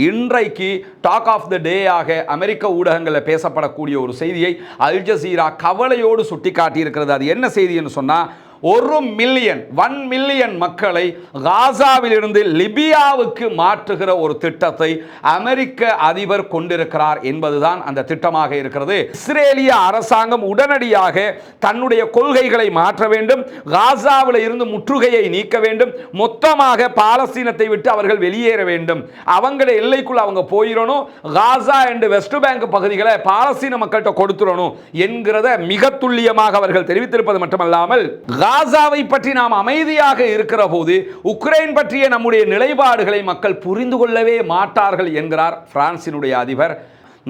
இன்றைக்கு talk of the டே ஆக அமெரிக்க ஊடகங்களில் பேசப்படக்கூடிய ஒரு செய்தியை அல் ஜசீரா கவலையோடு சுட்டிக்காட்டியிருக்கிறது. அது என்ன செய்தின்னு சொன்னால், 1 மில்லியன் மக்களை காசாவிலிருந்து லிபியாவுக்கு மாற்றுகிற ஒரு திட்டத்தை அமெரிக்க அதிபர் கொண்டிருக்கிறார் என்பதுதான் அந்த திட்டமாக இருக்கிறது. இஸ்ரேலிய அரசாங்கம் உடனடியாக தன்னுடைய கொள்கைகளை மாற்ற வேண்டும், காசாவில் இருந்து முற்றுகையை நீக்க வேண்டும், மொத்தமாக பாலஸ்தீனத்தை விட்டு அவர்கள் வெளியேற வேண்டும், அவங்களுடைய எல்லைக்குள் அவங்க போயிடணும், காசா அண்ட் வெஸ்ட் பேங்க் பகுதிகளை பாலஸ்தீன மக்கள்கிட்ட கொடுத்துடணும் என்கிறத மிக துல்லியமாக அவர்கள் தெரிவித்திருப்பது மட்டுமல்லாமல், காசாவை பற்றி நாம் அமைதியாக இருக்கிற போது உக்ரைன் பற்றிய நம்முடைய நிலைப்பாடுகளை மக்கள் புரிந்து கொள்ளவே மாட்டார்கள் என்கிறார் பிரான்சினுடைய அதிபர்.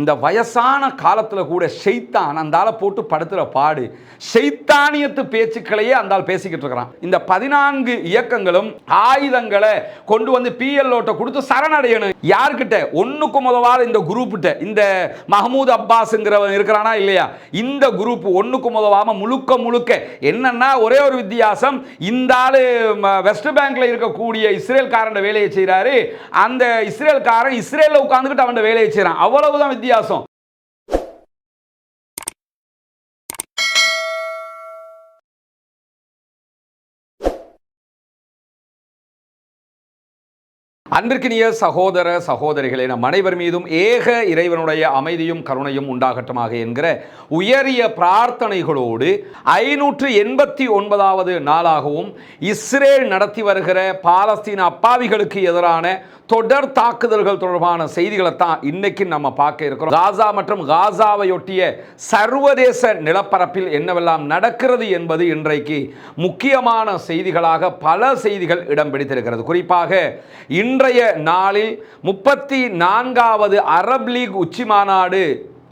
இந்த வயசான காலத்தில் கூட ஷைத்தான் அந்த ஆளை போட்டு படுத்துகிற பாடு, ஷைத்தானியத்து பேச்சுக்களையே அந்த ஆள் பேசிக்கிட்டு இருக்கிறான். இந்த 14 இயக்கங்களும் ஆயுதங்களை கொண்டு வந்து PLOட்ட கொடுத்து சரணடையணும். யார்கிட்ட? ஒன்றுக்கு முதவாத இந்த குரூப்கிட்ட, இந்த மஹமூத் அப்பாஸ்ங்கிறவன் இருக்கிறானா இல்லையா, இந்த குரூப் ஒன்றுக்கு முதவாம முழுக்க என்னன்னா ஒரே ஒரு வித்தியாசம், இந்த ஆளு வெஸ்ட் பேங்க்ல இருக்கக்கூடிய இஸ்ரேல்காரன் வேலையை செய்யறாரு, அந்த இஸ்ரேல்காரன் இஸ்ரேல்ல உட்கார்ந்துட்டு அவன் வேலையை செய்யறான், அவ்வளவுதான் வித்தியாசம். அன்பிற்கினிய சகோதர சகோதரிகளே, நம் அனைவர் மீதும் ஏக இறைவனுடைய அமைதியும் கருணையும் உண்டாகட்டுமாக என்கிற உயரிய பிரார்த்தனைகளோடு 589வது நாளாகவும் இஸ்ரேல் நடத்தி வருகிற பாலஸ்தீன அப்பாவிகளுக்கு எதிரான தொடர் தாக்குதல்கள் தொடர்பான செய்திகளை தான் இன்னைக்கு நம்ம பார்க்க இருக்கிறோம். காசா மற்றும் காசாவையொட்டிய சர்வதேச நிலப்பரப்பில் என்னவெல்லாம் நடக்கிறது என்பது இன்றைக்கு முக்கியமான செய்திகளாக பல செய்திகள் இடம் பிடித்திருக்கிறது. குறிப்பாக இன்றைய நாளில் 34வது அரப் லீக் உச்சி மாநாடு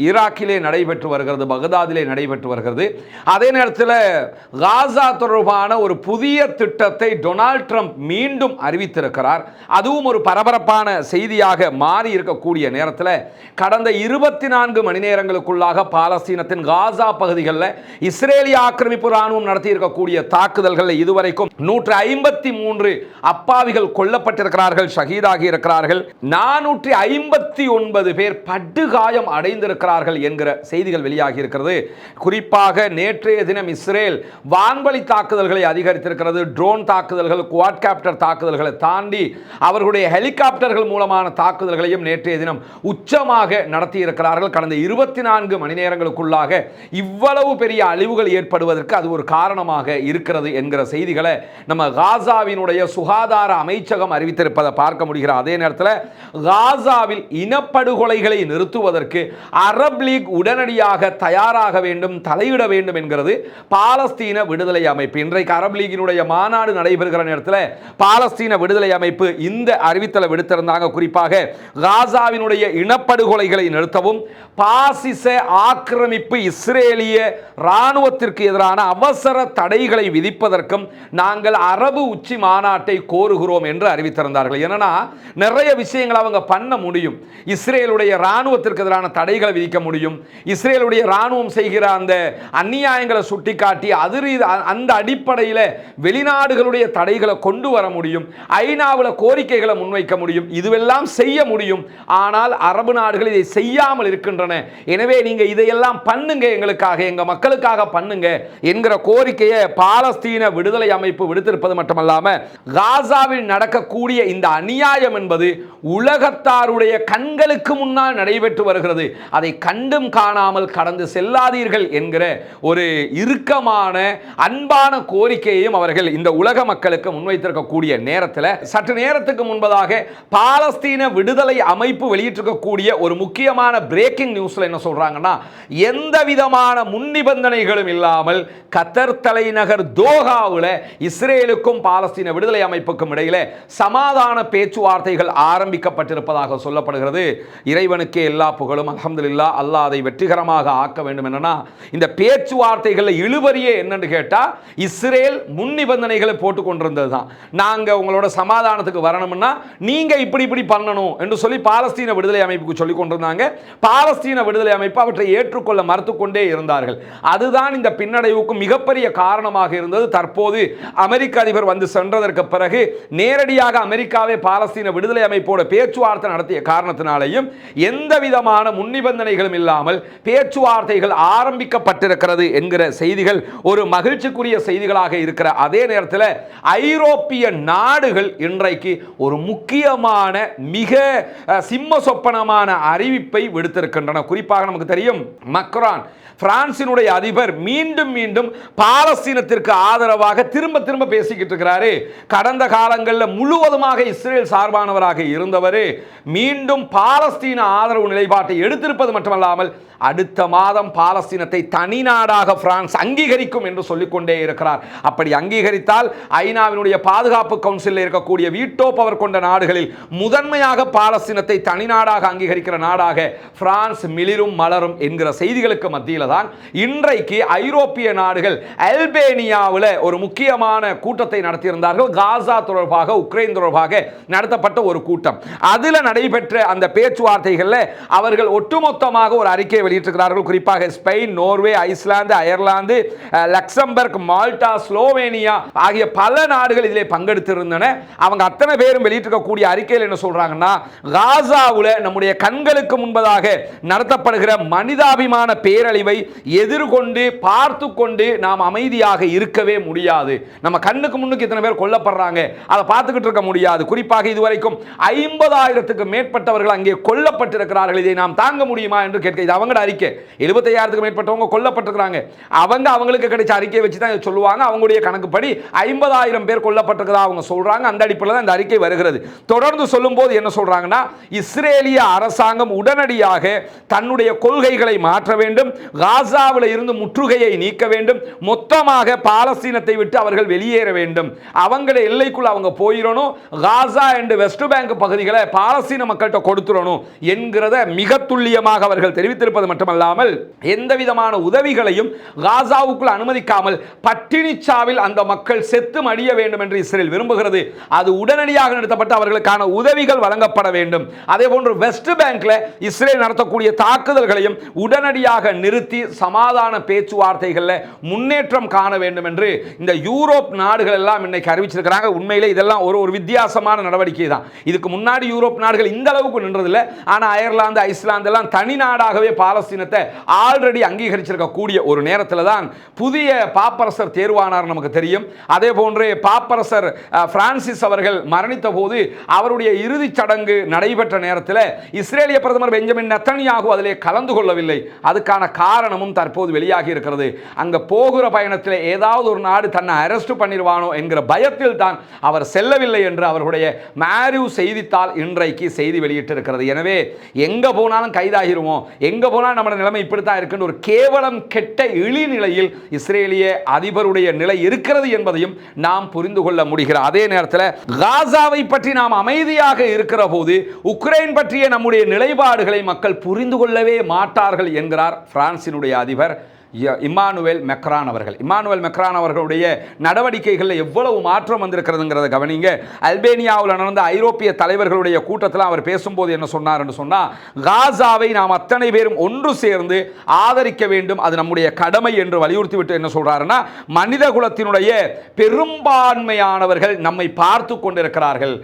ஈராக்கிலே நடைபெற்று வருகிறது, பகதாதிலே நடைபெற்று வருகிறது. அதே நேரத்தில் காசா தொடர்பான ஒரு புதிய திட்டத்தை டொனால்ட் ட்ரம்ப் மீண்டும் அறிவித்திருக்கிறார். அதுவும் ஒரு பரபரப்பான செய்தியாக மாறி இருக்கக்கூடிய நேரத்தில் கடந்த 24 மணி நேரங்களுக்குள்ளாக பாலஸ்தீனத்தின் காசா பகுதிகளில் இஸ்ரேலிய ஆக்கிரமிப்பு இராணுவம் நடத்தி இருக்கக்கூடிய தாக்குதல்களில் இதுவரைக்கும் 153 அப்பாவிகள் கொல்லப்பட்டிருக்கிறார்கள், ஷஹீதாகி இருக்கிறார்கள். 459 பேர் படுகாயம் அடைந்திருக்கிறார்கள் என்கிற செய்திகள் வெளியாகி இருக்கிறது. குறிப்பாக நேற்றைய தினம் இஸ்ரேல் வான்வழி தாக்குதல்களை அதிகரித்திருக்கிறது. ட்ரோன் தாக்குதல்கள், குவாட்காப்டர் தாக்குதல்களை தாண்டி அவர்களுடைய ஹெலிகாப்டர்கள் மூலமான தாக்குதல்களையும் நேற்றைய தினம் உச்சமாக நடத்தி இருக்கிறார்கள். கடந்த 24 மணி நேரங்களுக்குள்ளாக இவ்வளவு பெரிய அழிவுகள் ஏற்படுவதற்கு அது ஒரு காரணமாக இருக்கிறது என்கிற செய்திகளை நம்ம காசாவினுடைய சுகாதார அமைச்சகம் அறிவித்திருப்பதை பார்க்க முடிகிறது. அதே நேரத்தில் காசாவில் இனப்படுகொலைகளை நிறுத்துவதற்கு அரப் லீக் உடனடியாக தயாராக வேண்டும், தலையிட வேண்டும் என்கிறது பாலஸ்தீன விடுதலை அமைப்பு. இன்றைக்கு அரப் லீகினுடைய மாநாடு நடைபெறுகிற நேரத்தில் பாலஸ்தீன விடுதலை அமைப்பு இந்த அறிவித்தலை விடுத்திருந்தாங்க. குறிப்பாக காசாவினுடைய இனப்படுகொலைகளை நிறுத்தவும், பாசிச ஆக்கிரமிப்பு இஸ்ரேலிய இராணுவத்திற்கு எதிரான அவசர தடைகளை விதிப்பதற்கும் நாங்கள் அரபு உச்சி மாநாட்டை கோருகிறோம் என்று அறிவித்திருந்தார்கள். ஏன்னா நிறைய விஷயங்கள் அவங்க பண்ண முடியும். இஸ்ரேலுடைய இராணுவத்திற்கு எதிரான தடைகளை விதிக்க முடியும், இஸ்ரேலுடைய இராணுவம் செய்கிற அந்த அநியாயங்களை சுட்டிக்காட்டி அந்த அடிப்படையில் வெளிநாடுகளுடைய தடைகளை கொண்டு வர முடியும், ஐநாவில் கோரிக்கைகளை முன்வைக்க முடியும், இதுவெல்லாம் செய்ய முடியும். ஆனால் அரபு நாடுகள் இதை செய்யாமல் இருக்கின்றன. எனவே நீங்க இதையெல்லாம் பண்ணுங்க, எங்களுக்காக எங்க மக்களுக்காக பண்ணுங்க என்கிற கோரிக்கையை பாலஸ்தீன விடுதலை அமைப்பு விடுத்திருப்பது மட்டுமல்லாம, காசாவில் நடக்கக்கூடிய இந்த அநியாயம் என்பது உலகத்தாருடைய கண்களுக்கு முன்னால் நடைபெற்று வருகிறது, அதை கண்டும் காணாமல் கடந்து செல்லாதீர்கள் என்கிற ஒரு இறுக்கமான அன்பான கோரிக்கையையும் அவர்கள் இந்த உலக மக்களுக்கு முன்வைத்திருக்கக்கூடிய நேரத்தில், சற்று நேரத்துக்கு முன்பதாக பாலஸ்தீன விடுதலை அமைப்பு வெளியிட்டிருக்கக்கூடிய ஒரு முக்கியமான பிரேக்கிங் நியூஸ்ல என்ன சொல்றாங்கன்னா, எந்த விதமான முன்னிபந்தனைகளும் இல்லாமல் கத்தர் தலைநகர் தோஹாவில் இஸ்ரேலுக்கும் பாலஸ்தீன விடுதலை அமைப்புக்கும் இடையில சமாதான பேச்சுவார்த்தைகள் ஆரம்பிக்கப்பட்டிருப்பதாக சொல்லப்படுகிறது. இறைவனுக்கே எல்லா புகழும், அல்ஹம்துலில்லாஹ். பிஇذ்னில்லா அல்லாஹ் அதை வெற்றிகரமாக ஆக்க வேண்டும். என்னன்னா இந்த பேச்சுவார்த்தைகளில் இழுபறியே என்னன்னு கேட்டா இஸ்ரேல் முன் நிபந்தனைகளை போட்டு கொண்டிருந்தது தான். நாங்க உங்களோட சமாதானத்துக்கு வரணும்னா நீங்க இப்படி இப்படி பண்ணணும் என்று சொல்லி பாலஸ்தீன விடுதலை அமைப்புக்கு சொல்லிக் கொண்டிருந்தாங்க. பாலஸ்தீன விடுதலை அமைப்பு அவற்றை ஏற்றுக்கொள்ள மறுத்துக்கொண்டே இருந்தார்கள். அதுதான் இந்த பின்னடைவுக்கு மிகப்பெரிய காரணமாக இருந்தது. தற்போது அமெரிக்க அதிபர் வந்து சென்றதற்கு பிறகு நேரடியாக அமெரிக்காவே பாலஸ்தீன விடுதலை அமைப்போட பேச்சுவார்த்தை நடத்திய காரணத்தினாலேயும் எந்த விதமான முன்னிபந்தனைகளும் இல்லாமல் பேச்சுவார்த்தைகள் ஆரம்பிக்கப்பட்டிருக்கிறது என்கிற செய்திகள் ஒரு மகிழ்ச்சிக்குரிய செய்திகளாக இருக்கிற அதே நேரத்தில் ஐரோப்பிய நாடுகள் இன்றைக்கு ஒரு முக்கியமான மிக சிம்ம சொப்பனமான அறிவிப்பை விடுத்திருக்கின்றன. குறிப்பாக நமக்கு தெரியும், மக்ரான் பிரான்சினுடைய அதிபர் மீண்டும் மீண்டும் பாலஸ்தீனத்திற்கு ஆதரவாக திரும்ப திரும்ப பேசிக்கிட்டு இருக்கிறாரு. கடந்த காலங்களில் முழுவதுமாக இஸ்ரேல் சார்பானவராக இருந்தவர் மீண்டும் பாலஸ்தீன ஆதரவு நிலைப்பாட்டை எடுத்திருப்பது மட்டுமல்லாமல் அடுத்த மாதம் பாலஸ்தீனத்தை தனி நாடாக பிரான்ஸ் அங்கீகரிக்கும் என்று சொல்லிக்கொண்டே இருக்கிறார். அப்படி அங்கீகரித்தால் ஐநாவினுடைய பாதுகாப்பு கவுன்சிலில் இருக்கக்கூடிய வீட்டோ பவர் கொண்ட நாடுகளில் முதன்மையாக பாலஸ்தீனத்தை தனி நாடாக அங்கீகரிக்கிற நாடாக பிரான்ஸ் மிளிரும் மலரும் என்கிற செய்திகளுக்கு மத்தியில் தான் இன்றைக்கு ஐரோப்பிய நாடுகள் அல்பேனியாவில் ஒரு முக்கியமான கூட்டத்தை நடத்தியிருந்தார்கள். காசா தொடர்பாக, உக்ரைன் தொடர்பாக நடத்தப்பட்ட ஒரு கூட்டம். அதில் நடைபெற்ற அந்த பேச்சுவார்த்தைகளில் அவர்கள் ஒட்டுமொத்தமாக ஒரு அறிக்கை வெளியிட்டிருக்கிறார்கள். குறிப்பாக Spain, Norway, Iceland, Ireland, Luxembourg, Malta, Slovenia ஆகிய பல நாடுகள் இதிலே பங்கெடுத்திருந்தன. அவங்க அத்தனை பேரும் வெளியிட்டிருக்கக்கூடிய அறிக்கையில் என்ன சொல்றாங்கன்னா, காசாவில் நம்முடைய கண்களுக்கு முன்பதாக நடத்தப்படுகிற மனிதாபிமான பேரழிவை எதிர்கொண்டு பார்த்து கொண்டு நாம் அமைதியாக இருக்கவே முடியாது. நம்ம கண்ணுக்கு முன்னுக்கு இத்தனை பேர் கொல்லப்படுறாங்க, அதை பார்த்துக்கிட்டு இருக்க முடியாது. குறிப்பாக இதுவரைக்கும் 50,000க்கு மேற்பட்டவர்கள் அங்கே கொல்லப்பட்டிருக்கிறார்கள். இதை நாம் தாங்க முடியுமா என்று கேட்க, இது அவங்க அறிக்கை. 75,000க்கு மேற்பட்டவங்க கொல்லப்பட்டிருக்கிறாங்க. அவங்களுக்கு கிடைச்ச அறிக்கையை வச்சு தான் சொல்லுவாங்க. அவங்களுடைய கணக்குப்படி 50,000 பேர் கொல்லப்பட்டிருக்கிறதா அவங்க சொல்றாங்க. அந்த அடிப்படையில் தான் இந்த அறிக்கை வருகிறது. தொடர்ந்து சொல்லும்போது என்ன சொல்றாங்கன்னா, இஸ்ரேலிய அரசாங்கம் உடனடியாக தன்னுடைய கொள்கைகளை மாற்ற வேண்டும், காசாவில் இருந்து முற்றுகையை நீக்க வேண்டும், மொத்தமாக பாலஸ்தீனத்தை விட்டு அவர்கள் வெளியேற வேண்டும், அவங்களுடைய எல்லைக்குள் அவங்க போயிடணும், காசா அண்ட் வெஸ்ட் பேங்க் பகுதிகளை பாலஸ்தீன மக்கள்கிட்ட கொடுத்துடணும் என்கிறத மிக துல்லியமாக அவர்கள் தெரிவித்திருப்பது மட்டுமல்லாமல் எந்த விதமான உதவிகளையும் காசாவுக்குள் அனுமதிக்காமல் பட்டினிச்சாவில் அந்த மக்கள் செத்து மடிய வேண்டும் என்று இஸ்ரேல் விரும்புகிறது. அது உடனடியாக நடத்தப்பட்டு அவர்களுக்கான உதவிகள் வழங்கப்பட வேண்டும். அதே போன்று வெஸ்ட் பேங்க்ல இஸ்ரேல் நடத்தக்கூடிய தாக்குதல்களையும் உடனடியாக நிறுத்தி சமாதான பேச்சுவார்த்தைகளில் முன்னேற்றம் காண வேண்டும் என்று இந்த யூரோப் நாடுகள் எல்லாம் இன்னைக்கு அறிவிச்சிருக்கிறாங்க. உண்மையிலே இதெல்லாம் ஒரு வித்தியாசமான நடவடிக்கை தான். இதுக்கு முன்னாடி யூரோப் நாடுகள் இந்த அளவுக்கு நின்றதில்லை. ஆனால் அயர்லாந்து, ஐஸ்லாந்து எல்லாம் தனி நாடாகவே பாலஸ்தீனத்தை ஆல்ரெடி அங்கீகரிச்சிருக்கக்கூடிய ஒரு நேரத்தில் தான் புதிய பாப்பரசர் தேர்வானார் நமக்கு தெரியும். அதே போன்று பாப்பரசர் பிரான்சிஸ் அவர்கள் மரணித்த போது அவருடைய இறுதிச் சடங்கு நடைபெற்ற நேரத்தில் இஸ்ரேலிய பிரதமர் பெஞ்சமின் நெத்தனியாகு அதிலே கலந்து கொள்ளவில்லை. அதுக்கான காரணமும் தற்போது வெளியாகி இருக்கிறது. அங்க போகிற பயணத்தில் ஏதாவது ஒரு நாடு தன்னை அரெஸ்ட் பண்ணிடுவானோ என்கிற பயத்தில் தான் அவர் செல்லவில்லை என்று அவருடைய மேரிவ் செய்தித்தாள் இன்றைக்கு செய்தி வெளியிட்டிருக்கிறது. எனவே எங்க போனாலும் கைதாகிருவோம், எங்க போனாலும் நம்ம நிலைமை இப்படித்தான் இருக்குன்னு ஒரு கேவலம் கெட்ட இழிநிலையில் இஸ்ரேலிய அதிபருடைய நிலை இருக்கிறது என்பதையும் நாம் புரிந்து கொள்ள முடிகிற அதே நேரத்தில் காசாவை பற்றி நாம் அமைதியாக இருக்கிற போது உக்ரைன் பற்றிய நம்முடைய நிலைப்பாடுகளை மக்கள் புரிந்து கொள்ளவே மாட்டார்கள் என்கிறார் பிரான்சினுடைய அதிபர் இம்மானுவேல் மெக்ரான் அவர்கள். இம்மானுவேல் மெக்ரான் அவர்களுடைய நடவடிக்கைகளில் எவ்வளவு மாற்றம் வந்திருக்கிறதுங்கிறத கவனிங்க. அல்பேனியாவில் நடந்த ஐரோப்பிய தலைவர்களுடைய கூட்டத்தில் அவர் பேசும்போது என்ன சொன்னார் என்று சொன்னால், காசாவை நாம் அத்தனை பேரும் ஒன்று சேர்ந்து ஆதரிக்க வேண்டும், அது நம்முடைய கடமை என்று வலியுறுத்தி விட்டு என்ன சொல்றாருன்னா, மனித குலத்தினுடைய பெரும்பான்மையானவர்கள் நம்மை பார்த்து கொண்டிருக்கிறார்கள்.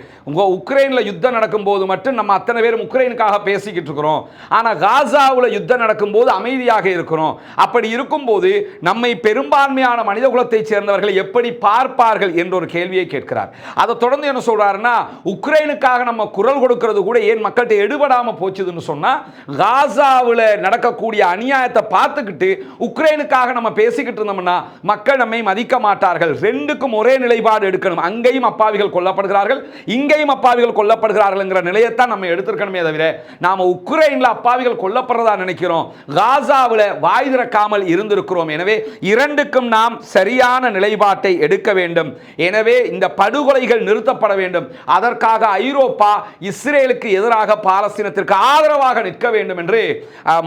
உக்ரைனில் யுத்தம் நடக்கும் போது மட்டும் நம்ம அத்தனை பேரும் உக்ரைனுக்காக பேசிக்கிட்டு இருக்கிறோம், ஆனால் காசாவில் யுத்தம் நடக்கும் போது அமைதியாக இருக்கிறோம். அப்படி இருக்கும்போது நம்மை பெரும்பான்மையான மனித குலத்தை சேர்ந்தவர்கள் எப்படி பார்ப்பார்கள் என்ற ஒரு கேள்வியை கேட்கிறார். அதை தொடர்ந்து என்ன சொல்றாருன்னா, உக்ரைனுக்காக நம்ம குரல் கொடுக்கிறது கூட ஏன் மக்கள்கிட்ட எடுபடாம போச்சுதுன்னு சொன்னா, காசாவில் நடக்கக்கூடிய அநியாயத்தை பார்த்துக்கிட்டு உக்ரைனுக்காக நம்ம பேசிக்கிட்டு இருந்தோம்னா மக்கள் நம்மை மதிக்க மாட்டார்கள். ரெண்டுக்கும் ஒரே நிலைப்பாடு எடுக்கணும். அங்கேயும் அப்பாவிகள் கொல்லப்படுகிறார்கள், இங்கேயும் அப்பாவிகள் கொல்லப்படுகிறார்கள் என்கிற நிலையத்தான் நம்ம எடுத்திருக்கணுமே தவிர நாம உக்ரைன்ல அப்பாவிகள் கொல்லப்படுறதா நினைக்கிறோம், காசாவில் வாய் திறக்காமல் இருந்திருக்கிறோம். எனவே இரண்டுக்கும் நாம் சரியான நிலைப்பாட்டை எடுக்க வேண்டும். எனவே இந்த படுகொலைகள் நிறுத்தப்பட வேண்டும். அதற்காக ஐரோப்பா இஸ்ரேலுக்கு எதிராக பாலஸ்தீனத்திற்கு ஆதரவாக நிற்க வேண்டும் என்று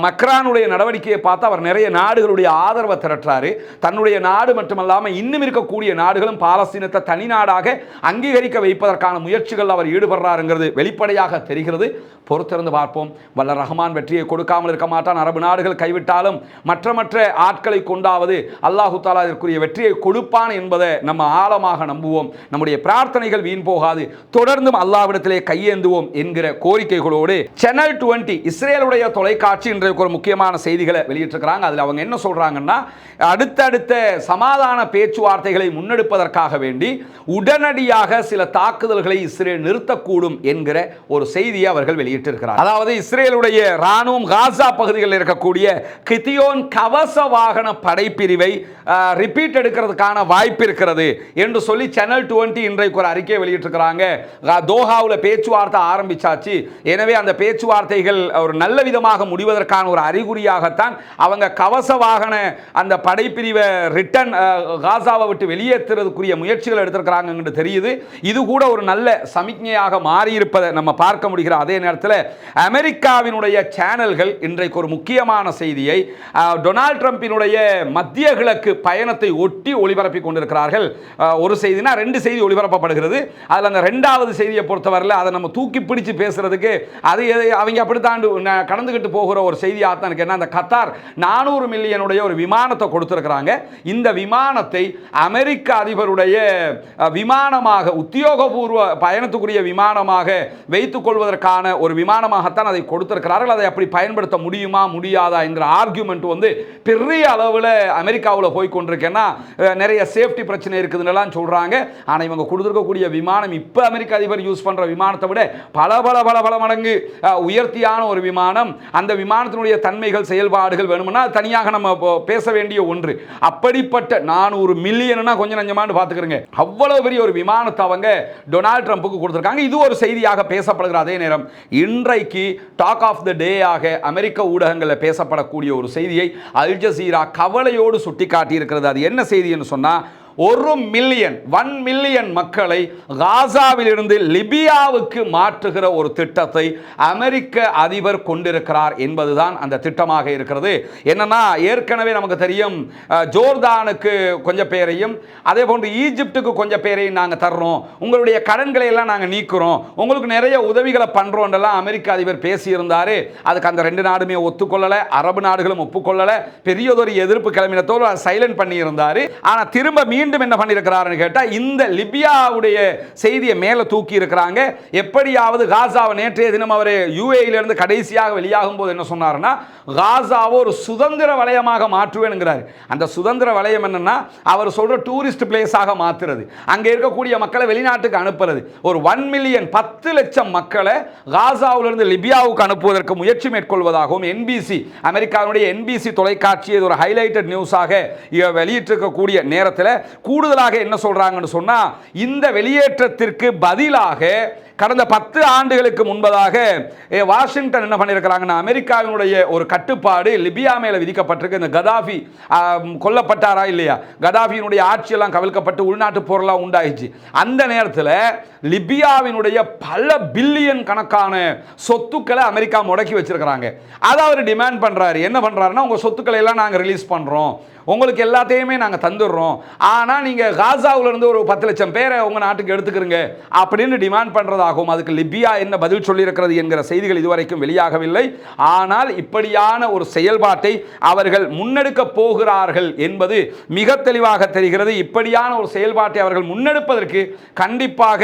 மக்ரானுடைய நடவடிக்கையை பார்த்து அவர் நிறைய நாடுகளுடைய ஆதரவை திரட்டுறாரு. தன்னுடைய நாடு மட்டுமல்லாமல் இன்னும் இருக்கக்கூடிய நாடுகளும் பாலஸ்தீனத்தை தனி நாடாக அங்கீகரிக்க வைப்பதற்கான முயற்சிகள் அவர் ஈடுபடுறாருங்கிறது வெளிப்படையாக தெரிகிறது. பொறுத்திருந்து பார்ப்போம். வல்ல ரஹ்மான் வெற்றியை கொடுக்காமல் இருக்க மாட்டான். அரபு நாடுகள் கைவிட்டாலும் மற்ற ஆட்களை கொண்டாவது அல்லாஹு தஆலா இதற்குரிய வெற்றியை கொடுப்பான் என்பதை நம்ம ஆழமாக நம்புவோம். நம்முடைய பிரார்த்தனைகள் வீண் போகாது. தொடர்ந்தும் அல்லாஹ்விடத்திலே கையேந்துவோம் என்கிற கோரிக்கைகளோடு சேனல் 20 இஸ்ரேலுடைய தொலைக்காட்சி இன்றைக்கு ஒரு முக்கியமான செய்திகளை வெளியிட்டிருக்கிறாங்க. அதில் அவங்க என்ன சொல்றாங்கன்னா, அடுத்தடுத்த சமாதான பேச்சுவார்த்தைகளை முன்னெடுப்பதற்காக வேண்டி உடனடியாக சில தாக்குதல்களை இஸ்ரேல் நிறுத்தக்கூடும் என்கிற ஒரு செய்தியை அவர்கள் வெளியிட்டிருக்கிறார். அதாவது இஸ்ரேலுடைய ராணுவம் காசா பகுதிகளில் இருக்கக்கூடிய கிதியோன் கவச வாகன படைப்பிரிவை ரிப்பீட் எடுக்கிறதுக்கான வாய்ப்பு இருக்கிறது என்று சொல்லி சேனல் 20 இன்றைக்கு ஒரு அறிக்கை வெளியிட்டிருக்கிறாங்க. தோஹாவில் பேச்சுவார்த்தை ஆரம்பிச்சாச்சு. எனவே அந்த பேச்சுவார்த்தைகள் ஒரு நல்ல விதமாக முடிவதற்கான ஒரு அறிகுறியாகத்தான் அவங்க கவச வாகன அந்த படைப்பிரிவை ரிட்டன் காசாவை விட்டு வெளியேற்றுறதுக்குரிய முயற்சிகள் எடுத்திருக்கிறாங்க என்று தெரியுது. இது கூட ஒரு நல்ல சமிக்ஞையாக மாறியிருப்பதை நம்ம பார்க்க முடிகிற அதே நேரத்தில் அமெரிக்காவினுடைய சேனல்கள் இன்றைக்கு ஒரு முக்கியமான செய்தியை டொனால்ட் ட்ரம்பினுடைய மத்திய கிழக்கு பயணத்தை ஒட்டி ஒளிபரப்பிக் கொண்டிருக்கிறார்கள். ஒரு செய்தினா 2 செய்தி ஒளிபரப்பப்படுகிறது. அதில் அந்த 2வது செய்தியை பொறுத்தவரையில் அதை நம்ம தூக்கி பிடிச்சு பேசுறதுக்கு அது அவங்க அப்படித்தான் கடந்துகிட்டு போகிற ஒரு செய்தியாக தான் இருக்கு. அந்த கத்தார் 400 மில்லியனுடைய ஒரு விமானத்தை கொடுத்திருக்கிறாங்க. இந்த விமானத்தை அமெரிக்க அதிபருடைய விமானமாக உத்தியோகபூர்வ பயணத்துக்குரிய விமானமாக வைத்துக் கொள்வதற்கான ஒரு விமானமாகத்தான் அதை கொடுத்திருக்கிறார்கள். அதை அப்படி பயன்படுத்த முடியுமா முடியாதா என்கிற ஆர்கியூமெண்ட் பெரிய அளவில் அமெரிக்காவில் போய் கொண்டிருக்கேன்னா நிறைய சேஃப்டி பிரச்சனை இருக்குதுன்னு சொல்றாங்க. ஆனால் இவங்க கொடுத்திருக்கக்கூடிய விமானம் இப்போ அமெரிக்க அதிபர் யூஸ் பண்ற விமானத்தை விட பல மடங்கு உயர்த்தியான ஒரு விமானம். அந்த விமானத்தினுடைய தன்மைகள் செயல்பாடுகள் வேணும்னா தனியாக நம்ம பேச வேண்டிய ஒன்று. அப்படிப்பட்ட 400 மில்லியன் கொஞ்சம் நஞ்சமான்னு பார்த்துக்கிறேங்க. அவ்வளவு பெரிய ஒரு விமானத்தை அவங்க டொனால்ட் ட்ரம்புக்கு கொடுத்திருக்காங்க. இது ஒரு செய்தியாக பேசப்படுகிற அதே நேரம் இன்றைக்கு டாக் ஆஃப் த டே ஆக அமெரிக்க ஊடகங்களில் பேசப்படக்கூடிய ஒரு செய்தியை அல் ஜசீரா கவலையோடு சுட்டிக்காட்டி இருக்கிறது. அது என்ன செய்தின்னு சொன்னா, 1 மில்லியன் மக்களை காசாவில் இருந்து லிபியாவுக்கு மாற்றுகிற ஒரு திட்டத்தை அமெரிக்க அதிபர் கொண்டிருக்கிறார் என்பதுதான் அந்த திட்டமாக இருக்கிறது. என்னன்னா, ஏற்கனவே நமக்கு தெரியும் ஜோர்தானுக்கு கொஞ்சம் பேரையும் அதே போன்று ஈஜிப்டுக்கு கொஞ்சம் பேரையும் நாங்கள் தர்றோம், உங்களுடைய கடன்களை எல்லாம் நாங்கள் நீக்கிறோம், உங்களுக்கு நிறைய உதவிகளை பண்றோம்ன்றலாம் அமெரிக்க அதிபர் பேசியிருந்தாரு. அதுக்கு அந்த 2 நாடுமே ஒத்துக்கொள்ளல, அரபு நாடுகளும் ஒப்புக்கொள்ளல, பெரியதொரு எதிர்ப்பு கிளம்பினத்தோடு சைலண்ட் பண்ணி இருந்தாரு. ஆனா திரும்ப மீண்டும் என்ன பண்ணியிருக்கிறாருன்னு கேட்டா, இந்த லிபியாவுடைய செய்தியை மேல தூக்கி இருக்கிறாங்க. எப்படியாவது காசாவை நேற்றைய தினம் அவர் யுஏஇல இருந்து கடைசியாக வெளியாகும் போது என்ன சொன்னார்னா, காசாவை ஒரு சுதந்திர வலயமாக மாற்றுவேன்ங்கிறார். அந்த சுதந்திர வலயம் என்னன்னா, அவர் சொல்ற டூரிஸ்ட் பிளேஸாக மாற்றுறது, அங்க இருக்கக்கூடிய மக்களை வெளிநாட்டுக்கு அனுப்புறது. ஒரு 1 மில்லியன் 10 லட்சம் மக்களை காசாவிலிருந்து லிபியாவுக்கு அனுப்புவதற்கு முயற்சி மேற்கொள்வதாகவும் என்பிசி அமெரிக்காவுடைய என்பிசி தொலைக்காட்சி ஒரு ஹைலைட்டட் நியூஸாக வெளியிட்டிருக்கக்கூடிய நேரத்தில் கூடுதலாக என்ன சொல்றாங்கன்னு சொன்னா, இந்த வெளியேற்றத்திற்கு பதிலாக கடந்த 10 ஆண்டுகளுக்கு முன்பதாக வாஷிங்டன் என்ன பண்ணியிருக்கிறாங்கன்னா, அமெரிக்காவினுடைய ஒரு கட்டுப்பாடு லிபியா மேல விதிக்கப்பட்டிருக்கு. இந்த கதாஃபி கொல்லப்பட்டாரா இல்லையா, கதாஃபியினுடைய ஆட்சியெல்லாம் கவிழ்க்கப்பட்டு உள்நாட்டு போரெல்லாம் உண்டாயிடுச்சு. அந்த நேரத்தில் லிபியாவினுடைய பல பில்லியன் கணக்கான சொத்துக்களை அமெரிக்கா முடக்கி வச்சிருக்கிறாங்க. அதை அவர் டிமாண்ட் பண்றாரு. என்ன பண்றாருன்னா, உங்க சொத்துக்களை எல்லாம் நாங்கள் ரிலீஸ் பண்றோம், உங்களுக்கு எல்லாத்தையுமே நாங்கள் தந்துடுறோம், ஆனால் நீங்கள் காசாவிலிருந்து ஒரு 10 லட்சம் பேரை உங்கள் நாட்டுக்கு எடுத்துக்கிறீங்க அப்படின்னு டிமாண்ட் பண்ணுறதாகும். அதுக்கு லிபியா என்ன பதில் சொல்லியிருக்கிறது என்கிற செய்திகள் இதுவரைக்கும் வெளியாகவில்லை. ஆனால் இப்படியான ஒரு செயல்பாட்டை அவர்கள் முன்னெடுக்க போகிறார்கள் என்பது மிக தெளிவாக தெரிகிறது. இப்படியான ஒரு செயல்பாட்டை அவர்கள் முன்னெடுப்பதற்கு கண்டிப்பாக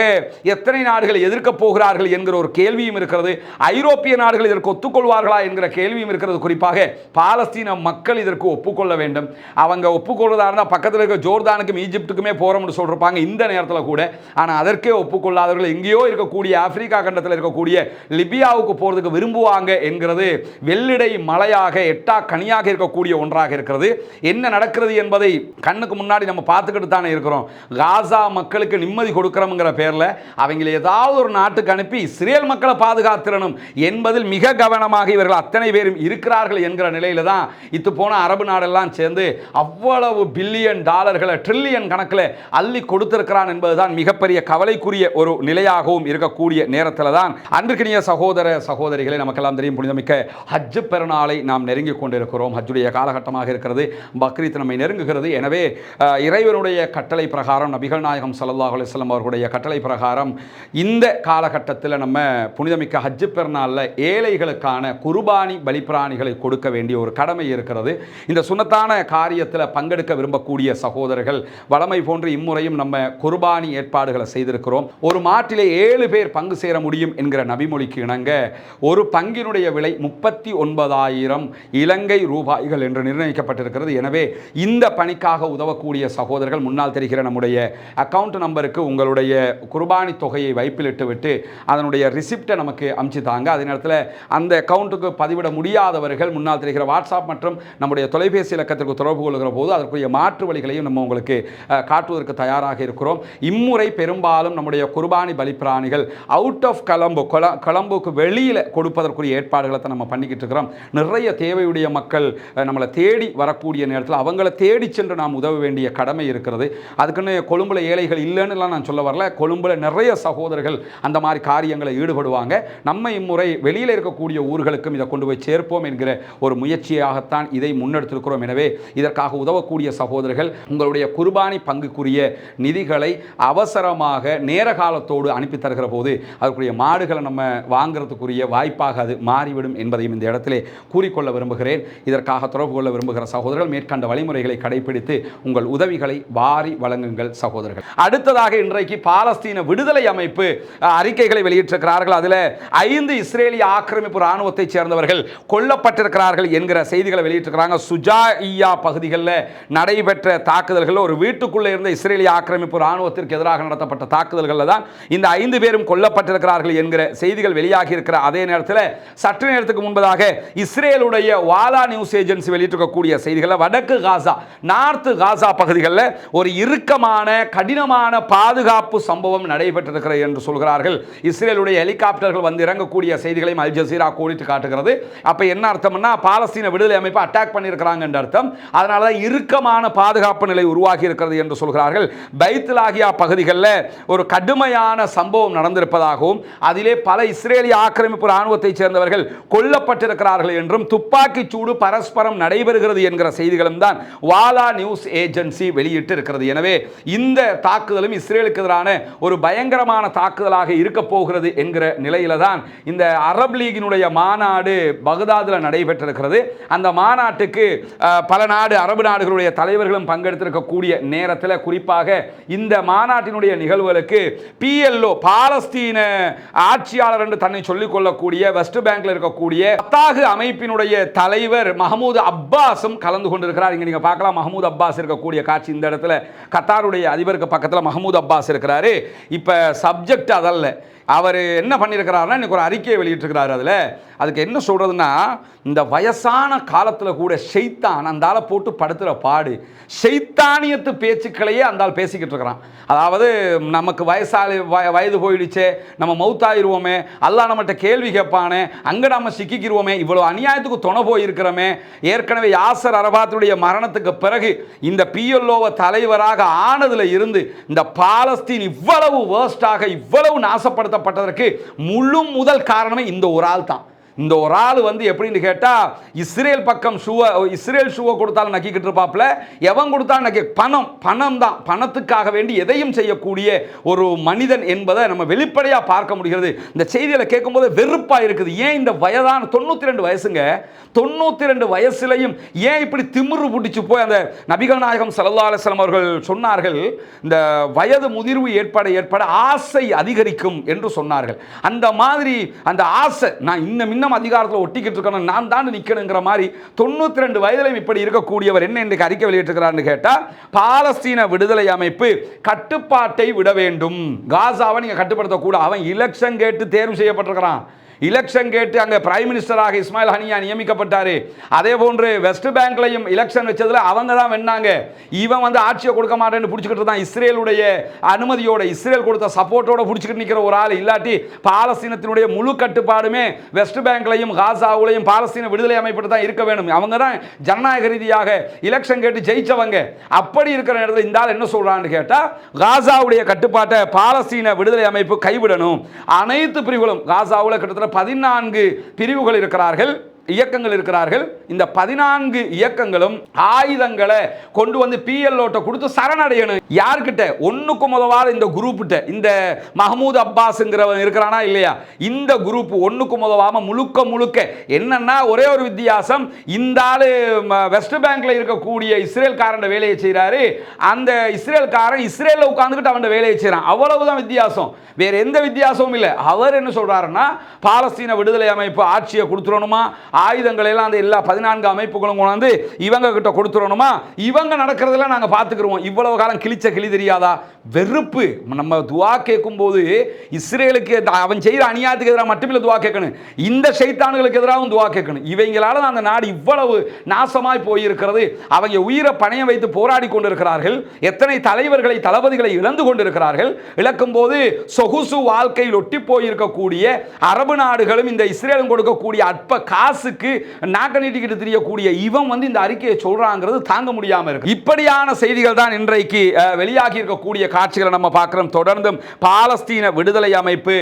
எத்தனை நாடுகள் எதிர்க்கப் போகிறார்கள் என்கிற ஒரு கேள்வியும் இருக்கிறது. ஐரோப்பிய நாடுகள் இதற்கு ஒத்துக்கொள்வார்களா என்கிற கேள்வியும் இருக்கிறது. குறிப்பாக பாலஸ்தீன மக்கள் இதற்கு ஒப்புக்கொள்ள வேண்டும். அவங்க ஒப்புக்கொள்றதா இருந்தால் பக்கத்தில் இருக்க ஜோர்தானுக்கும் ஈஜிப்டுக்குமே போறோம்னு சொல்றாங்க இந்த நேரத்தில் கூட. ஆனால் அதற்கே ஒப்புக்கொள்ளாதவர்கள் எங்கேயோ இருக்கக்கூடிய இருக்கக்கூடிய ஆப்பிரிக்கா கண்டத்தில் இருக்கக்கூடிய லிபியாவுக்கு போறதுக்கு விரும்புவாங்க என்கிறது வெள்ளிடை மலையாக எட்டா கனியாக இருக்கக்கூடிய ஒன்றாக இருக்கிறது. என்ன நடக்கிறது என்பதை கண்ணுக்கு முன்னாடி நம்ம பார்த்துக்கிட்டு தானே இருக்கிறோம். காசா மக்களுக்கு நிம்மதி கொடுக்கிறோம்ங்கிற பேர்ல அவங்களை ஏதாவது ஒரு நாட்டுக்கு அனுப்பி இஸ்ரேல் மக்களை பாதுகாத்திரணும் என்பதில் மிக கவனமாக இவர்கள் அத்தனை பேரும் இருக்கிறார்கள் என்கிற நிலையில தான் இத்து போன அரபு நாடெல்லாம் சேர்ந்து அவ்வளவு பில்லியன் டாலர்களை ட்ரில்லியன் கணக்கில் அள்ளி கொடுத்திருக்கிறான் என்பதுதான் மிகப்பெரிய கவலைக்குரிய ஒரு நிலையாகவும் இருக்கக்கூடிய நேரத்தில் தான் அன்பிற்கினிய சகோதர சகோதரிகளை நமக்கெல்லாம் தெரியும் புனிதமிக்க ஹஜ் பெருநாளை நாம் நெருங்கி கொண்டிருக்கிறோம். ஹஜ்ஜுடைய காலகட்டமாக இருக்கிறது. பக்ரீத் நம்மை நெருங்குகிறது. எனவே இறைவனுடைய கட்டளை பிரகாரம் நபிகள் நாயகம் ஸல்லல்லாஹு அலைஹி வஸல்லம் அவர்களுடைய கட்டளை பிரகாரம் இந்த காலகட்டத்தில் நம்ம புனிதமிக்க ஹஜ் பெருநாளில் ஏழைகளுக்கான குர்பானி பலிப்பிராணிகளை கொடுக்க வேண்டிய ஒரு கடமை இருக்கிறது. இந்த சுன்னத்தான காரியத்தில் பங்கெடுக்க விரும்பக்கூடிய சகோதரர்கள் வளமை போன்று இம்முறையும் நம்ம குர்பானி ஏற்பாடுகளை செய்திருக்கிறோம். ஒரு மாட்டிலே 7 பேர் பங்கு சேர முடியும் என்கிற நபிமொழிக்கு இணங்க ஒரு பங்கினுடைய விலை 39,000 இலங்கை ரூபாய்கள் என்று நிர்ணயிக்கப்பட்டிருக்கிறது. எனவே இந்த பணிக்காக உதவக்கூடிய சகோதரர்கள் முன்னால் தெரிகிற நம்முடைய அக்கவுண்ட் நம்பருக்கு உங்களுடைய குர்பானி தொகையை வைப்பிலிட்டு விட்டு அதனுடைய ரிசிப்டை நமக்கு அனுப்பிச்சு தாங்க. அதே நேரத்தில் அந்த அக்கவுண்ட்டுக்கு பதிவிட முடியாதவர்கள் முன்னால் தெரிகிற வாட்ஸ்அப் மற்றும் நம்முடைய தொலைபேசி இலக்கத்திற்கு தொடர்பு கொள்கிற போது அதற்குரிய மாற்று வழிகளையும் நம்ம உங்களுக்கு காட்டுவதற்கு தயாராக இருக்கிறோம். இம்முறை பெரும்பாலும் நம்முடைய குர்பானி பலிப்பிராணிகள் அவுட் ஆஃப் கொலம்புக்கு வெளியில் கொடுப்பதற்குரிய ஏற்பாடுகளை தான் நம்ம பண்ணிக்கிட்டு இருக்கிறோம். நிறைய தேவையுடைய மக்கள் நம்மளை தேடி வரக்கூடிய நேரத்தில் அவங்கள தேடி சென்று நாம் உதவ வேண்டிய கடமை இருக்கிறது. அதுக்குன்னு கொழும்புல ஏழைகள் இல்லைன்னுலாம் நான் சொல்ல வரல. கொழும்புல நிறைய சகோதரர்கள் அந்த மாதிரி காரியங்களை ஈடுபடுவாங்க. நம்ம இம்முறை வெளியில் இருக்கக்கூடிய ஊர்களுக்கும் இதை கொண்டு போய் சேர்ப்போம் என்கிற ஒரு முயற்சியாகத்தான் இதை முன்னெடுத்திருக்கிறோம். எனவே இதற்காக உதவக்கூடிய சகோதரர்கள் உங்களுடைய குர்பானி பங்குக்குரிய நிதிகளை அவசரமாக நேர காலத்தோடு அனுப்பி தருகிற போது அதற்குரிய மாடுகளை நம்ம வாங்கிறதுக்குரிய வாய்ப்பாக அது மாறிவிடும் என்பதையும் இந்த இடத்திலே கூறிக்கொள்ள விரும்புகிறேன். இதற்காக தொடர்பு கொள்ள விரும்புகிற சகோதரர்கள் மேற்கண்ட வழிமுறைகளை கடைபிடித்து உங்கள் உதவிகளை வாரி வழங்குங்கள் சகோதரர்கள். அடுத்ததாக இன்றைக்கு பாலஸ்தீன விடுதலை அமைப்பு அறிக்கைகளை வெளியிட்டிருக்கிறார்கள். அதில் 5 இஸ்ரேலிய ஆக்கிரமிப்பு இராணுவத்தை சேர்ந்தவர்கள் கொல்லப்பட்டிருக்கிறார்கள் என்கிற செய்திகளை வெளியிட்டிருக்கிறாங்க. சுஜாஇயா பகுதிகளில் நடைபெற்ற தாக்குதல்கள் ஒரு வீட்டுக்குள்ளே இருந்த இஸ்ரேலிய ஆக்கிரமிப்பு இராணுவத்திற்கு எதிராக நடத்தப்பட்ட தாக்குதல்களில் தான் இந்த 5 பேரும் கொல்லப்பட்டிருக்கிறார்கள் என்கிற செய்திகள் வெளியாகி இருக்கிற அதே நேரத்தில் சற்று நேரத்துக்கு முன்பதாக இஸ்ரேலுடைய வாலா நியூஸ் ஏஜென்சி வெளியிட்டிருக்கக்கூடிய செய்திகளில் வடக்கு காசா நார்த் காசா பகுதிகளில் ஒரு இறுக்கமான கடினமான பாதுகாப்பு சம்பவம் நடைபெற்றிருக்கிறது என்று சொல்கிறார்கள். இஸ்ரேலுடைய ஹெலிகாப்டர்கள் வந்து இறங்கக்கூடிய செய்திகளையும் அல் ஜசீரா கோடிட்டு காட்டுகிறது. அப்ப என்ன அர்த்தம்னா பாலஸ்தீன விடுதலை அமைப்பு அட்டாக் பண்ணியிருக்கிறாங்க என்ற அர்த்தம். அதனால தான் இறுக்கமான பாதுகாப்பு நிலை உருவாகி இருக்கிறது என்று சொல்கிறார்கள். பைத்துலாகியா பகுதிகளில் ஒரு கடுமையான சம்பவம் நடந்திருப்பதாகவும் அதிலே பல இஸ்ரேலிய ஆக்கிரமிப்பு இராணுவத்தை சேர்ந்தவர்கள் கொல்லப்பட்டிருக்கிறார்கள் என்றும் துப்பாக்கி சூடு பரஸ்பரம் நடைபெறுகிறது என்கிற செய்திகளும் தான் வாலா நியூஸ் ஏஜென்சி வெளியிட்டு இருக்கிறது. எனவே இந்த தாக்குதலும் இஸ்ரேலுக்கு எதிரான ஒரு பயங்கரமான தாக்குதலாக இருக்க போகிறது என்கிற நிலையில தான் இந்த அரபு லீகினுடைய மாநாடு பகதாதில் நடைபெற்றிருக்கிறது. அந்த மாநாட்டுக்கு பல அரபு நாடுகளுடைய தலைவர்களும் பங்கெடுத்திருக்கக்கூடிய நேரத்தில் குறிப்பாக இந்த மாநாட்டினுடைய நிகழ்வுகளுக்கு PLO பாலஸ்தீன ஆட்சியாளர் என்று தன்னை சொல்லிக் கொள்ளக்கூடிய வெஸ்ட் பேங்க்ல இருக்கக்கூடிய ஃபத்தாஹ் அமைப்பினுடைய தலைவர் மஹமூத் அப்பாஸும் கலந்து கொண்டிருக்கிறார். இங்க நீங்க பார்க்கலாம் மஹமூத் அப்பாஸ் இருக்கக்கூடிய காட்சி. இந்த இடத்துல கத்தாருடைய அதிபருக்கு பக்கத்தில் மஹமூத் அப்பாஸ் இருக்கிறாரு. இப்ப சப்ஜெக்ட் அதல்ல, அவர் என்ன பண்ணியிருக்கிறாருன்னா இன்னைக்கு ஒரு அறிக்கையை வெளியிட்டிருக்கிறார். அதுக்கு என்ன சொல்றதுன்னா இந்த வயசான காலத்தில் கூட ஷைத்தான் அந்த ஆளை போட்டு படுத்துகிற பாடு ஷைத்தானியத்து பேச்சுக்களையே அந்த ஆள் பேசிக்கிட்டு இருக்கிறான். அதாவது நமக்கு வயது போயிடுச்சே, நம்ம மௌத்தாயிருவோமே, அல்லாஹ் நம்மகிட்ட கேள்வி கேட்பானே, அங்கே நம்ம சிக்கிக்கிருவோமே, இவ்வளோ அநியாயத்துக்கு துணை போயிருக்கிறோமே, ஏற்கனவே யாசர் அரபாத்துடைய மரணத்துக்கு பிறகு இந்த PLOவை தலைவராக ஆனதுல இருந்து இந்த பாலஸ்தீன் இவ்வளவு வேர்ஸ்டாக இவ்வளவு நாசப்படுத்தப்பட்டதற்கு முழு முதல் காரணமே இந்த ஒரு ஆள் தான். இந்த ஒரு ஆள் வந்து எப்படின்னு கேட்டால் இஸ்ரேல் பக்கம் இஸ்ரேல் ஷூவை கொடுத்தாலும் நக்கிக்கிட்டு இருப்பாப்புல, எவன் கொடுத்தாலும் நக்கி பணம் தான், பணத்துக்காக வேண்டி எதையும் செய்யக்கூடிய ஒரு மனிதன் என்பதை நம்ம வெளிப்படையாக பார்க்க முடிகிறது. இந்த செய்திகளை கேட்கும்போது வெறுப்பாக இருக்குது. ஏன் இந்த வயதான 92 வயசுங்க, 92 வயசுலையும் ஏன் இப்படி திமிரு பிடிச்சு போய் அந்த நபிகள் நாயகம் ஸல்லல்லாஹு அலைஹி வஸல்லம் அவர்கள் சொன்னார்கள், இந்த வயது முதிர்வு ஏற்பட ஆசை அதிகரிக்கும் என்று சொன்னார்கள். அந்த மாதிரி அந்த ஆசை நான் இன்னும் இன்னும் அதிகாரத்தில் ஒட்டிக்கிட்டு இருக்கணும், நான் தான் நிற்கணுங்கிற மாதிரி 92 வயதிலும் இப்படி இருக்கக்கூடியவர் என்ன இன்றைக்கு அறிக்கை வெளியிட்டிருக்கிறார்னு கேட்டால், பாலஸ்தீன விடுதலை அமைப்பு கட்டுப்பாட்டை விட வேண்டும், காசாவை நீங்க கட்டுப்படுத்தக்கூடாது. அவன் எலெக்ஷன் கேட்டு தேர்வு செய்யப்பட்டிருக்கிறான். எலெக்ஷன் கேட்டு அங்கே பிரைம் மினிஸ்டராக இஸ்மாயில் ஹனியா நியமிக்கப்பட்டார். அதே போன்று வெஸ்ட் பேங்க்லையும் எலெக்ஷன் வச்சதில் அவங்க தான் வென்னாங்க. இவன் வந்து ஆட்சியை கொடுக்க மாட்டேன்னு பிடிச்சிக்கிட்டு தான் இஸ்ரேலுடைய அனுமதியோட, இஸ்ரேல் கொடுத்த சப்போர்ட்டோட பிடிச்சிக்கிட்டு நிற்கிற ஒரு ஆள். இல்லாட்டி பாலஸ்தீனத்தினுடைய முழு கட்டுப்பாடுமே வெஸ்ட் பேங்க்லையும் காசாவுலையும் பாலஸ்தீன விடுதலை அமைப்பு தான் இருக்க வேண்டும். அவங்க தான் ஜனநாயக ரீதியாக எலெக்ஷன் கேட்டு ஜெயிச்சவங்க. அப்படி இருக்கிற நேரத்தில் இந்த ஆள் என்ன சொல்றான்னு கேட்டால், காசாவுடைய கட்டுப்பாட்டை பாலஸ்தீன விடுதலை அமைப்பு கைவிடணும். அனைத்து பிரிவுகளும் காசாவில் கிட்டத்தட்ட 14 பிரிவுகள் இருக்கிறார்கள், இயக்கங்கள் இருக்கிறார்கள். இந்த 14 இயக்கங்களும் ஆயுதங்களை கொண்டு வந்து பிஎல்ஓட்ட கொடுத்து சரணடையணும். யார்கிட்ட? ஒண்ணுக்கும் உதவாத இந்த குரூப்கிட்ட. இந்த மஹமூத் அப்பாஸ்ங்கிறவன் இருக்கிறானா இல்லையா, இந்த குரூப் ஒண்ணுக்கும் உதவாம முழுக்க முழுக்க என்னன்னா ஒரே ஒரு வித்தியாசம், இந்த ஆளு வெஸ்ட் பேங்க்ல இருக்கக்கூடிய இஸ்ரேல்காரன் வேலையை செய்யறாரு, அந்த இஸ்ரேல்காரன் இஸ்ரேல்ல உட்கார்ந்துட்டு அவன் வேலையை செய்யறான். அவ்வளவுதான் வித்தியாசம், வேற எந்த வித்தியாசமும் இல்லை. அவர் என்ன சொல்றாருன்னா, பாலஸ்தீன விடுதலை அமைப்பு ஆட்சியை கொடுத்துடணுமா, ஆயுதங்கள் எல்லாம் அந்த எல்லா 14 அமைப்புகளும் கொண்டாந்து இவங்க கிட்ட கொடுத்துடணுமா, இவங்க நடக்கிறதெல்லாம் நாங்கள் பார்த்துக்கிறோம். இவ்வளவு காலம் கிழிச்ச கிளி தெரியாதா? வெறுப்பு. நம்ம துவா கேட்கும் போது இஸ்ரேலுக்கு அவன் செய்கிற அநியாயத்துக்கு எதிராக மட்டுமில்லை துவா கேட்கணும், இந்த ஷைத்தான்களுக்கு எதிராகவும் துவா கேட்கணும். இவங்களால அந்த நாடு இவ்வளவு நாசமாய் போயிருக்கிறது. அவங்க உயிரை பணையம் வைத்து போராடி கொண்டிருக்கிறார்கள். எத்தனை தலைவர்களை தளபதிகளை இழந்து கொண்டிருக்கிறார்கள். இழக்கும் போது சொகுசு வாழ்க்கையில் ஒட்டி போயிருக்கக்கூடிய அரபு நாடுகளும் இந்த இஸ்ரேலும் கொடுக்கக்கூடிய அற்ப காசுக்கு நாக்க நீட்டிக்கிட்டு தெரியக்கூடிய இவன் வந்து இந்த அறிக்கையை சொல்றாங்கிறது தாங்க முடியாம இருக்கு. இப்படியான செய்திகள் தான் இன்றைக்கு வெளியாகி இருக்கக்கூடிய காட்சிகளை நம்ம பார்க்கிறோம். தொடர்ந்தும் பாலஸ்தீன விடுதலை அமைப்பு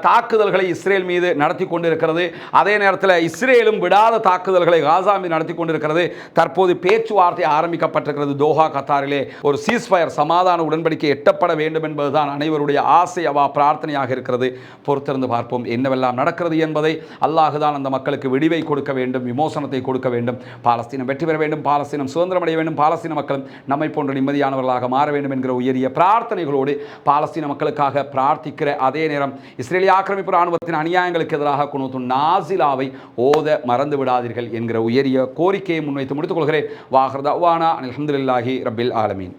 தாக்குதல்களை இஸ்ரேல் மீது நடத்தி கொண்டிருக்கிறது. அதே நேரத்தில் இஸ்ரேலும் விடாத தாக்குதல்களை காசா மீது நடத்தி கொண்டிருக்கிறது. தற்போது பேச்சுவார்த்தை ஆரம்பிக்கப்பட்டிருக்கிறது தோஹா கத்தாரிலே. ஒரு சீஸ்ஃபயர் சமாதான உடன்படிக்கை எட்டப்பட வேண்டும் என்பதுதான் அனைவருடைய ஆசை, பிரார்த்தனையாக இருக்கிறது. பொறுத்திருந்து பார்ப்போம் என்னவெல்லாம் நடக்கிறது என்பதை. அல்லாஹ் தான் அந்த மக்களுக்கு விடிவை கொடுக்க வேண்டும், விமோசனத்தை கொடுக்க வேண்டும். பாலஸ்தீனம் வெற்றி பெற வேண்டும், பாலஸ்தீனம் சுதந்திரம் அடைய வேண்டும், பாலஸ்தீன மக்களும் நம்மை போன்ற நிம்மதியானவர்களாக மாற வேண்டும் என்கிற உயரிய பிரார்த்தனைகளோடு பாலஸ்தீன மக்களுக்காக பிரார்த்திக்கிற அதே நேரம் இஸ்ரேலிய ஆக்கிரமிப்பு ராணுவத்தின் அநியாயங்களுக்கு எதிராக குனூத்து நாசிலாவை ஓத மறந்து விடாதீர்கள் என்கிற உயரிய கோரிக்கையை முன்வைத்து முடித்துக் கொள்கிறேன். வாஹர் தஅவானா அல்ஹம்துலில்லாஹி ரப்பில் ஆலமீன்.